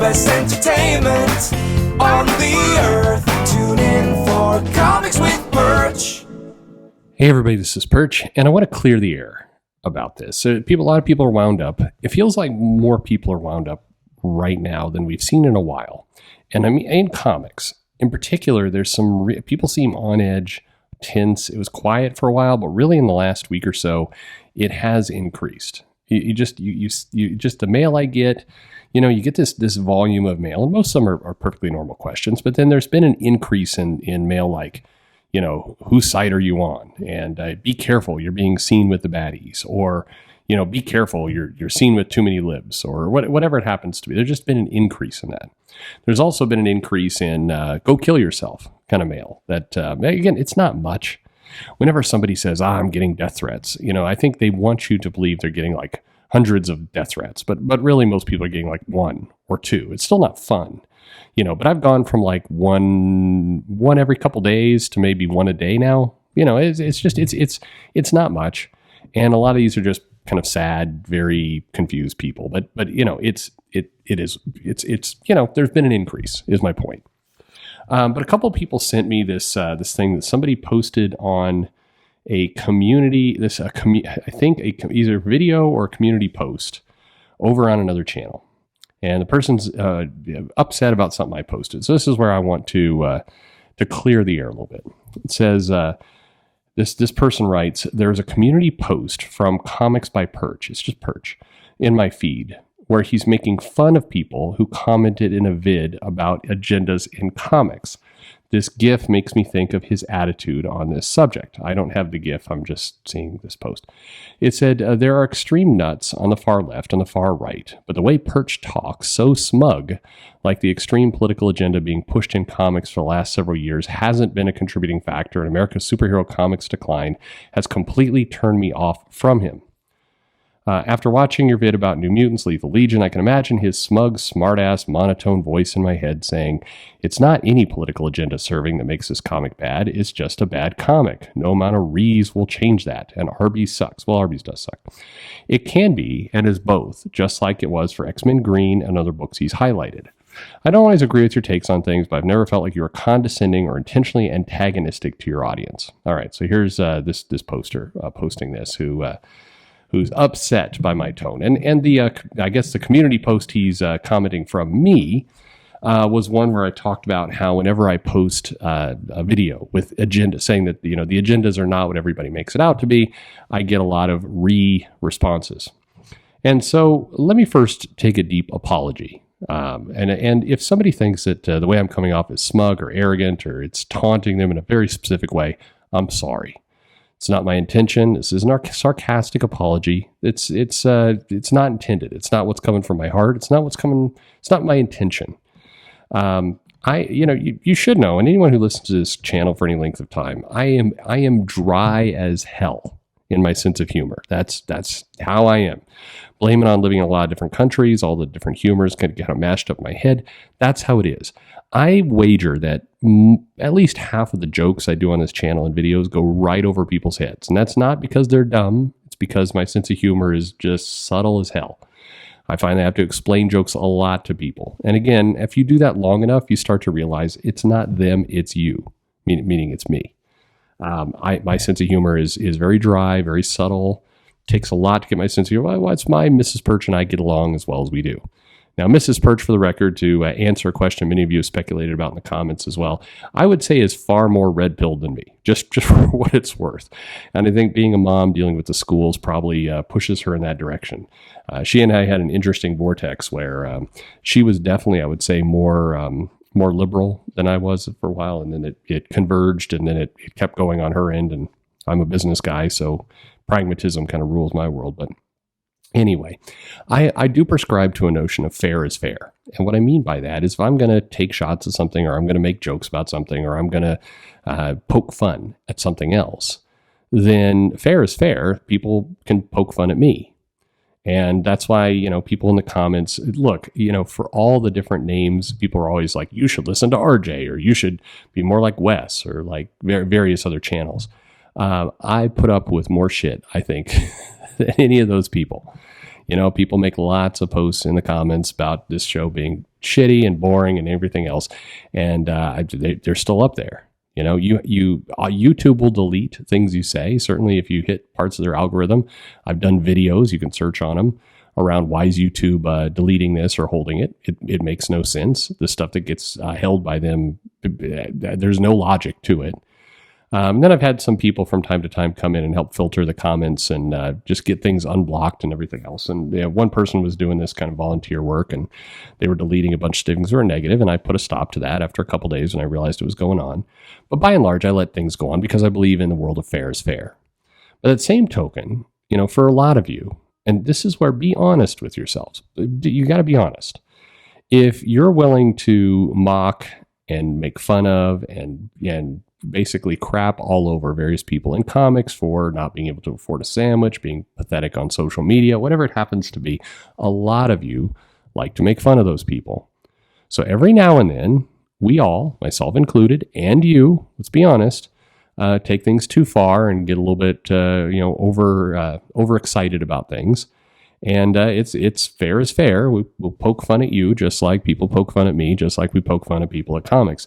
best entertainment on the earth. Tune in for Comics with Perch. Hey everybody, this is Perch, and I want to clear the air about this. So a lot of people are wound up. It feels like more people are wound up right now than we've seen in a while. And I mean, in comics, in particular, there's some people seem on edge, tense. It was quiet for a while, but really in the last week or so, it has increased. You just the mail I get, you get this volume of mail, and most of them are perfectly normal questions. But then there's been an increase in mail, like, whose side are you on? And be careful, you're being seen with the baddies, or be careful, you're seen with too many libs, or whatever it happens to be. There's just been an increase in that. There's also been an increase in go kill yourself kind of mail. That again, it's not much. Whenever somebody says, I'm getting death threats, I think they want you to believe they're getting like hundreds of death threats, but really most people are getting like one or two. It's still not fun, but I've gone from like one every couple days to maybe one a day now. It's not much. And a lot of these are just kind of sad, very confused people, but there's been an increase is my point. But a couple of people sent me this thing that somebody posted on a community, I think either video or a community post over on another channel. And the person's upset about something I posted. So this is where I want to clear the air a little bit. It says, this person writes, there's a community post from Comics by Perch. It's just Perch in my feed, where he's making fun of people who commented in a vid about agendas in comics. This GIF makes me think of his attitude on this subject. I don't have the GIF, I'm just seeing this post. It said, there are extreme nuts on the far left and the far right, but the way Perch talks, so smug, like the extreme political agenda being pushed in comics for the last several years, hasn't been a contributing factor in America's superhero comics decline, has completely turned me off from him. After watching your vid about New Mutants Lethal Legion, I can imagine his smug, smartass, monotone voice in my head saying, it's not any political agenda serving that makes this comic bad, it's just a bad comic. No amount of rees will change that, and Arby's sucks. Well, Arby's does suck. It can be, and is both, just like it was for X-Men Green and other books he's highlighted. I don't always agree with your takes on things, but I've never felt like you were condescending or intentionally antagonistic to your audience. All right, so here's this poster posting this, who's upset by my tone. And the I guess the community post he's commenting from me was one where I talked about how whenever I post a video with agenda, saying that the agendas are not what everybody makes it out to be, I get a lot of responses. And so let me first take a deep apology. And if somebody thinks that the way I'm coming off is smug or arrogant, or it's taunting them in a very specific way, I'm sorry. It's not my intention. This is a sarcastic apology. It's not intended. It's not what's coming from my heart. It's not my intention. You should know, and anyone who listens to this channel for any length of time, I am dry as hell in my sense of humor. That's how I am. Blame it on living in a lot of different countries, all the different humors kind of mashed up in my head. That's how it is. I wager that at least half of the jokes I do on this channel and videos go right over people's heads. And that's not because they're dumb. It's because my sense of humor is just subtle as hell. I find I have to explain jokes a lot to people. And again, if you do that long enough, you start to realize it's not them, it's you, meaning it's me. My sense of humor is very dry, very subtle. Takes a lot to get my sense of humor. Well, it's my Mrs. Perch and I get along as well as we do. Now, Mrs. Perch, for the record, to answer a question many of you have speculated about in the comments as well, I would say is far more red-pilled than me, just for what it's worth. And I think being a mom dealing with the schools probably pushes her in that direction. She and I had an interesting vortex where she was definitely, I would say, more liberal than I was for a while, and then it converged, and then it kept going on her end, and I'm a business guy, so pragmatism kind of rules my world. But anyway, I do prescribe to a notion of fair is fair. And what I mean by that is if I'm going to take shots at something, or I'm going to make jokes about something, or I'm going to poke fun at something else, then fair is fair. People can poke fun at me. And that's why, people in the comments, look, for all the different names, people are always like, you should listen to RJ, or you should be more like Wes, or like various other channels. I put up with more shit, I think, than any of those people. People make lots of posts in the comments about this show being shitty and boring and everything else. And they're still up there. You know, YouTube will delete things you say. Certainly, if you hit parts of their algorithm, I've done videos. You can search on them around why is YouTube deleting this or holding it. It makes no sense. The stuff that gets held by them, there's no logic to it. Then I've had some people from time to time come in and help filter the comments and just get things unblocked and everything else. And one person was doing this kind of volunteer work, and they were deleting a bunch of things that were negative, and I put a stop to that after a couple of days when I realized it was going on. But by and large, I let things go on because I believe in the world of fair is fair. But at the same token, you know, for a lot of you, and this is where be honest with yourselves. You got to be honest. If you're willing to mock and make fun of and basically crap all over various people in comics for not being able to afford a sandwich, being pathetic on social media, whatever it happens to be, a lot of you like to make fun of those people. So every now and then, we all, myself included, and you, let's be honest, take things too far and get a little bit, overexcited about things. And it's fair is fair. We'll poke fun at you just like people poke fun at me, just like we poke fun at people at comics.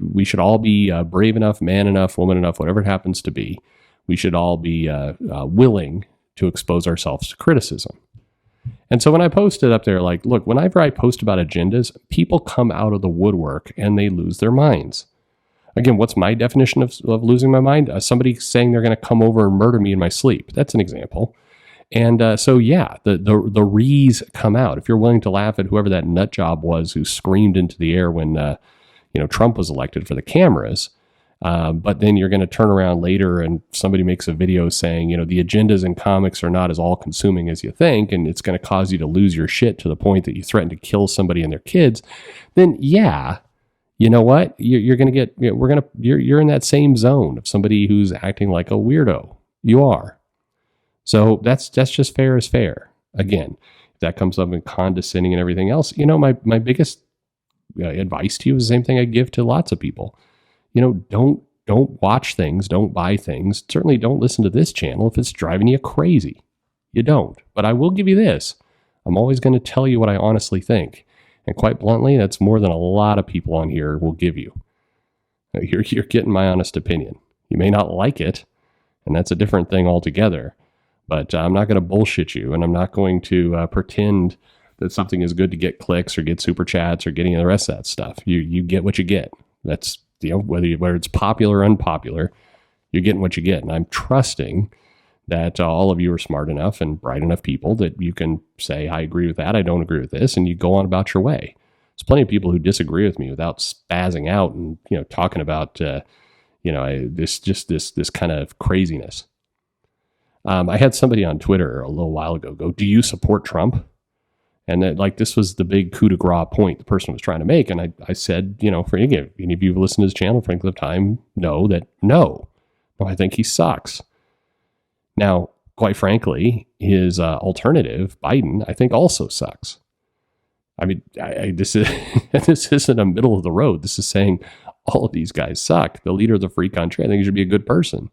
We should all be brave enough, man enough, woman enough, whatever it happens to be. We should all be willing to expose ourselves to criticism. And so when I posted up there, like, look, whenever I post about agendas, people come out of the woodwork and they lose their minds. Again, what's my definition of losing my mind? Somebody saying they're going to come over and murder me in my sleep. That's an example. And the rees come out. If you're willing to laugh at whoever that nut job was who screamed into the air when Trump was elected for the cameras, but then you're going to turn around later and somebody makes a video saying, the agendas in comics are not as all-consuming as you think, and it's going to cause you to lose your shit to the point that you threaten to kill somebody and their kids. Then, yeah, you know what? You're going to get. You're in that same zone of somebody who's acting like a weirdo. You are. So that's just fair is fair. Again, if that comes up in condescending and everything else, my biggest advice to you is the same thing I give to lots of people. Don't watch things, don't buy things. Certainly don't listen to this channel if it's driving you crazy. You don't. But I will give you this. I'm always going to tell you what I honestly think. And quite bluntly, that's more than a lot of people on here will give you. You're getting my honest opinion. You may not like it, and that's a different thing altogether. But I'm not going to bullshit you, and I'm not going to pretend that something is good to get clicks or get super chats or getting the rest of that stuff. You get what you get. That's whether it's popular or unpopular, you're getting what you get. And I'm trusting that all of you are smart enough and bright enough people that you can say, I agree with that, I don't agree with this, and you go on about your way. There's plenty of people who disagree with me without spazzing out and talking about this kind of craziness. I had somebody on Twitter a little while ago go, "Do you support Trump?" And that, this was the big coup de grace point the person was trying to make. And I said, for any of you who listen to his channel for any length of time, know that no, I think he sucks. Now, quite frankly, his alternative, Biden, I think also sucks. I mean, this isn't a middle of the road. This is saying all of these guys suck. The leader of the free country, I think he should be a good person.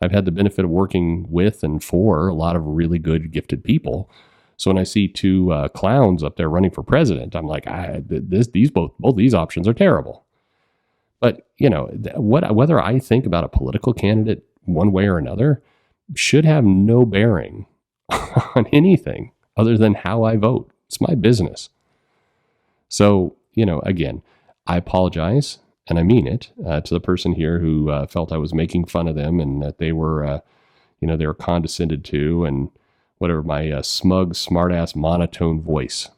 I've had the benefit of working with and for a lot of really good, gifted people. So when I see two clowns up there running for president, I'm like, both these options are terrible. But whether I think about a political candidate one way or another should have no bearing on anything other than how I vote. It's my business. So again, I apologize, and I mean it, to the person here who felt I was making fun of them and that they were condescended to and whatever, my smug, smart-ass, monotone voice.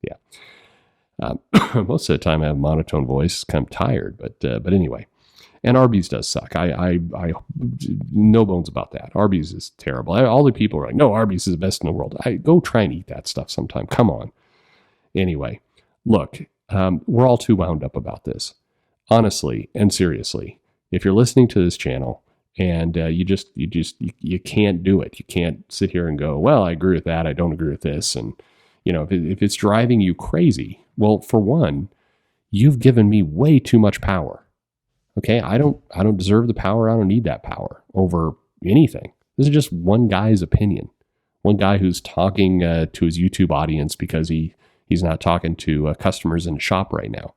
Yeah. Most of the time I have a monotone voice. I'm tired, but anyway. And Arby's does suck. I no bones about that. Arby's is terrible. All the people are like, no, Arby's is the best in the world. Go try and eat that stuff sometime. Come on. Anyway, look, we're all too wound up about this. Honestly and seriously, if you're listening to this channel, and you can't do it. You can't sit here and go, well, I agree with that. I don't agree with this. And, if it's driving you crazy, well, for one, you've given me way too much power. Okay. I don't deserve the power. I don't need that power over anything. This is just one guy's opinion. One guy who's talking to his YouTube audience because he He's not talking to customers in a shop right now.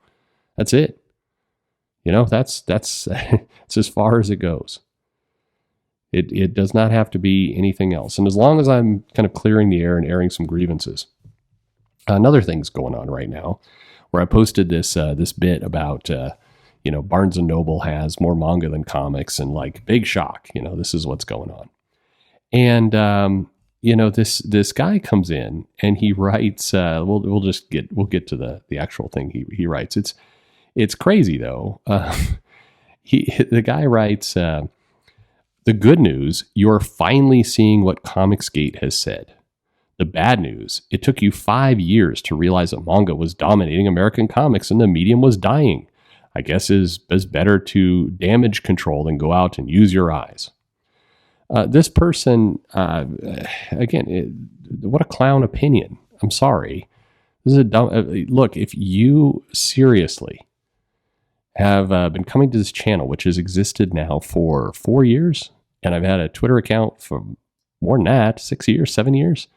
That's it. That's it's as far as it goes. It does not have to be anything else. And as long as I'm kind of clearing the air and airing some grievances. Another thing's going on right now where I posted this bit about, Barnes & Noble has more manga than comics, and like, big shock, this is what's going on. And, this guy comes in and he writes, we'll get to the actual thing he writes. It's crazy though. The guy writes, the good news, you're finally seeing what Comicsgate has said. The bad news, it took you 5 years to realize that manga was dominating American comics and the medium was dying. I guess is better to damage control than go out and use your eyes. This person, again, what a clown opinion. I'm sorry. This is a dumb, look, if you seriously have been coming to this channel, which has existed now for 4 years, and I've had a Twitter account for more than that, 6 years, 7 years.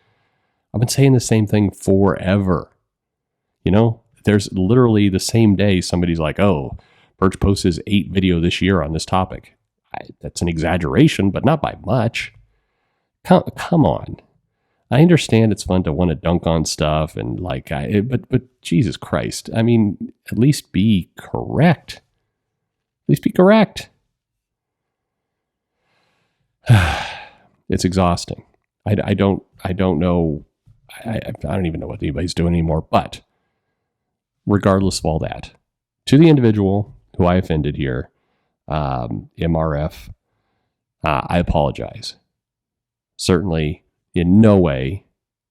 I've been saying the same thing forever. There's literally the same day somebody's like, oh, Perch posts his 8th video this year on this topic. That's an exaggeration, but not by much. Come on. I understand it's fun to want to dunk on stuff and but Jesus Christ. I mean, at least be correct. At least be correct. It's exhausting. I don't know. I don't even know what anybody's doing anymore. But regardless of all that, to the individual who I offended here, MRF, I apologize. Certainly, in no way,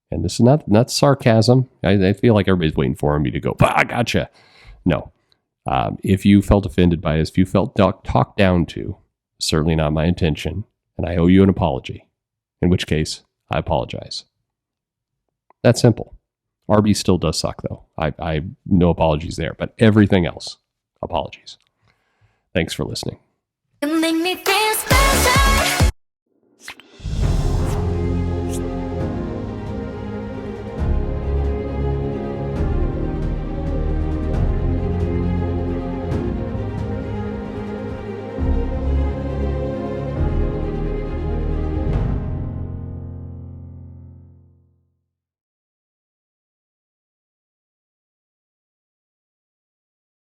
and this is not sarcasm. I feel like everybody's waiting for me to go, I gotcha. No. If you felt offended by this, if you felt talked down to, certainly not my intention, and I owe you an apology. In which case, I apologize. That's simple. Arby's still does suck, though. I no apologies there, but everything else, apologies. Thanks for listening.